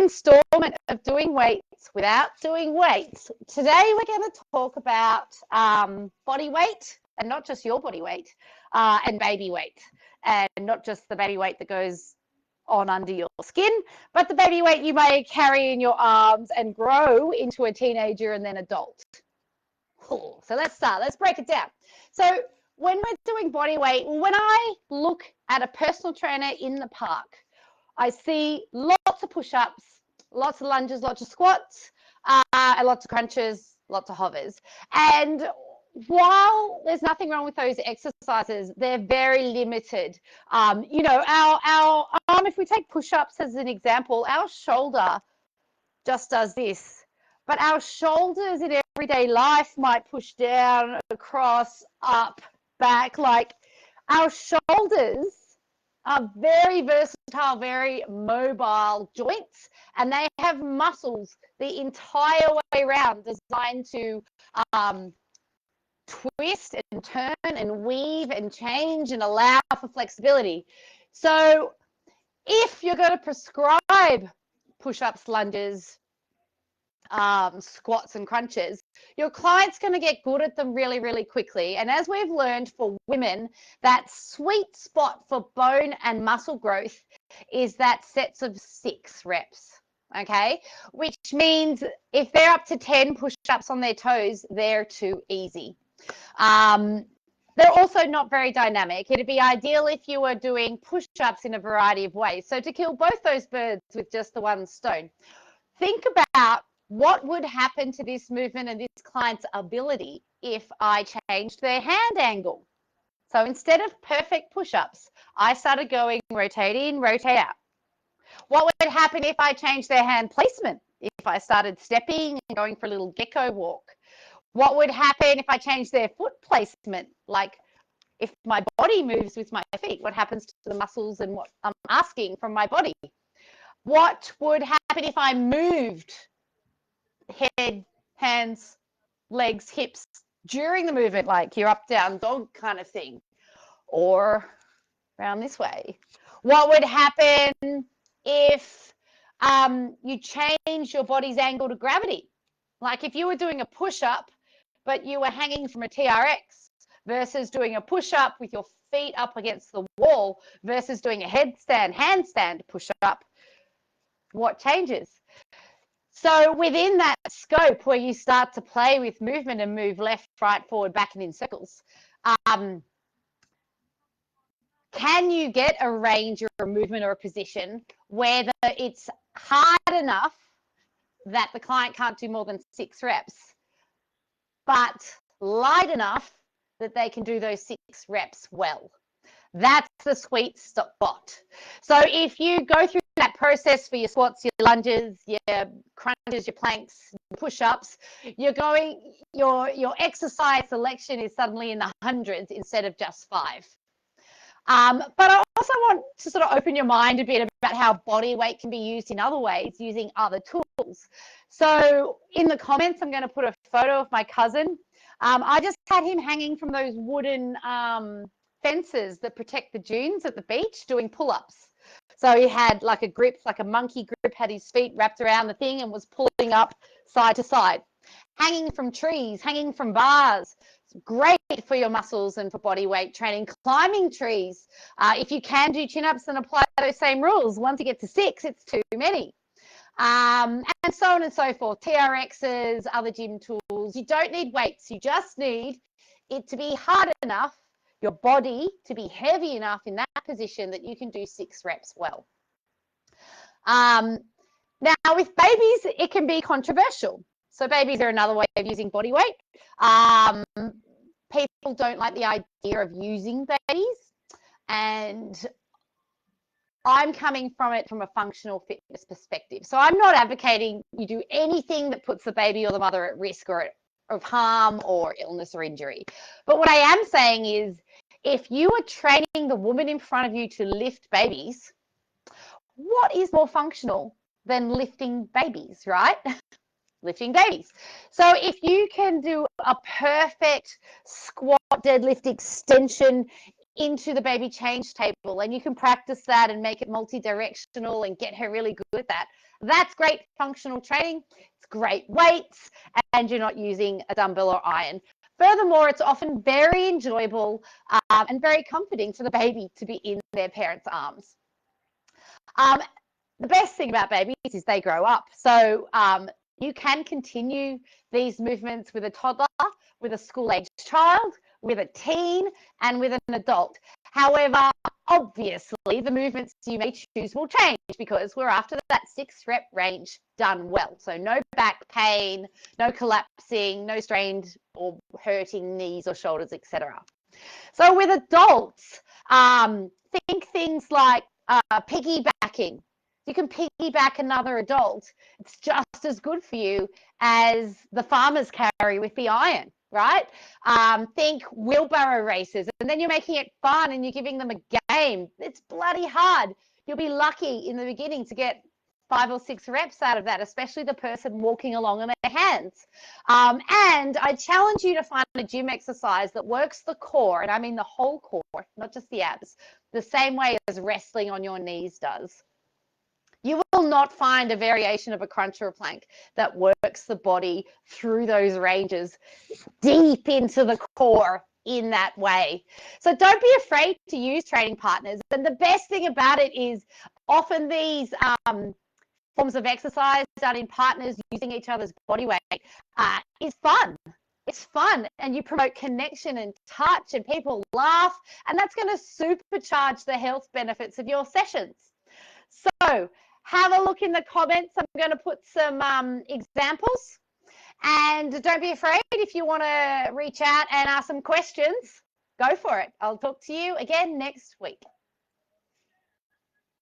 installment of doing weights without doing weights. Today we're going to talk about body weight, and not just your body weight, and baby weight, and not just the baby weight that goes on under your skin, but the baby weight you may carry in your arms and grow into a teenager and then adult. Cool. So let's start. Let's break it down. So when we're doing body weight, when I look at a personal trainer in the park, I see lots of push-ups, lots of lunges, lots of squats, and lots of crunches, lots of hovers. And while there's nothing wrong with those exercises, they're very limited. You know, our arm, if we take push-ups as an example, our shoulder just does this. But our shoulders in everyday life might push down, across, up, back. Like, our shoulders are very versatile, very mobile joints, and they have muscles the entire way around designed to twist and turn and weave and change and allow for flexibility. So if you're going to prescribe push-ups, lunges, squats and crunches, your client's going to get good at them really, really quickly. And as we've learned for women, that sweet spot for bone and muscle growth is that sets of 6 reps. Okay, which means if they're up to 10 push-ups on their toes, they're too easy. They're also not very dynamic. It'd be ideal if you were doing push-ups in a variety of ways. So to kill both those birds with just the one stone, think about what would happen to this movement and this client's ability if I changed their hand angle. So instead of perfect push-ups, I started going rotate in, rotate out. What would happen if I changed their hand placement? If I started stepping and going for a little gecko walk? What would happen if I changed their foot placement? Like, if my body moves with my feet, what happens to the muscles and what I'm asking from my body? What would happen if I moved head, hands, legs, hips during the movement, like your up, down dog kind of thing, or around this way? What would happen if you change your body's angle to gravity? Like if you were doing a push-up, but you were hanging from a TRX versus doing a push-up with your feet up against the wall versus doing a headstand, handstand push-up, what changes? So within that scope where you start to play with movement and move left, right, forward, back, and in circles, can you get a range or a movement or a position where it's hard enough that the client can't do more than 6 reps, but light enough that they can do those 6 reps well? That's the sweet spot. So if you go through that process for your squats, your lunges, your crunches, your planks, push-ups, your exercise selection is suddenly in the hundreds instead of just 5. But I also want to sort of open your mind a bit about how body weight can be used in other ways using other tools. So in the comments, I'm going to put a photo of my cousin. I just had him hanging from those wooden fences that protect the dunes at the beach doing pull-ups. So he had like a grip, like a monkey grip, had his feet wrapped around the thing and was pulling up side to side. Hanging from trees, hanging from bars. It's great for your muscles and for body weight training. Climbing trees. If you can do chin-ups, then apply those same rules. Once you get to 6, it's too many. And so on and so forth. TRXs, other gym tools. You don't need weights. You just need it to be hard enough, your body to be heavy enough in that position that you can do 6 reps well. Now, with babies, it can be controversial. So babies are another way of using body weight. People don't like the idea of using babies, and I'm coming from it from a functional fitness perspective. So I'm not advocating you do anything that puts the baby or the mother at risk or of harm or illness or injury. But what I am saying is, if you are training the woman in front of you to lift babies, what is more functional than lifting babies, right? Lifting babies. So if you can do a perfect squat, deadlift extension into the baby change table, and you can practice that and make it multi-directional and get her really good at that, That's great functional training. It's great weights, and you're not using a dumbbell or iron. Furthermore, it's often very enjoyable and very comforting for the baby to be in their parents' arms. The best thing about babies is they grow up. So you can continue these movements with a toddler, with a school-aged child, with a teen, and with an adult. However, obviously, the movements you may choose will change because we're after that 6-rep range done well. So no back pain, no collapsing, no strained or hurting knees or shoulders, etc. So with adults, think things like piggybacking. You can piggyback another adult. It's just as good for you as the farmer's carry with the iron, right? Think wheelbarrow races, and then you're making it fun and you're giving them a game. It's bloody hard. You'll be lucky in the beginning to get 5 or 6 reps out of that, especially the person walking along on their hands. And I challenge you to find a gym exercise that works the core, and I mean the whole core, not just the abs, the same way as wrestling on your knees does. You will not find a variation of a crunch or a plank that works the body through those ranges deep into the core in that way. So don't be afraid to use training partners. And the best thing about it is often these forms of exercise done in partners using each other's body weight is fun. It's fun, and you promote connection and touch, and people laugh, and that's going to supercharge the health benefits of your sessions. So have a look in the comments. I'm going to put some examples, and don't be afraid if you want to reach out and ask some questions. Go for it. I'll talk to you again next week.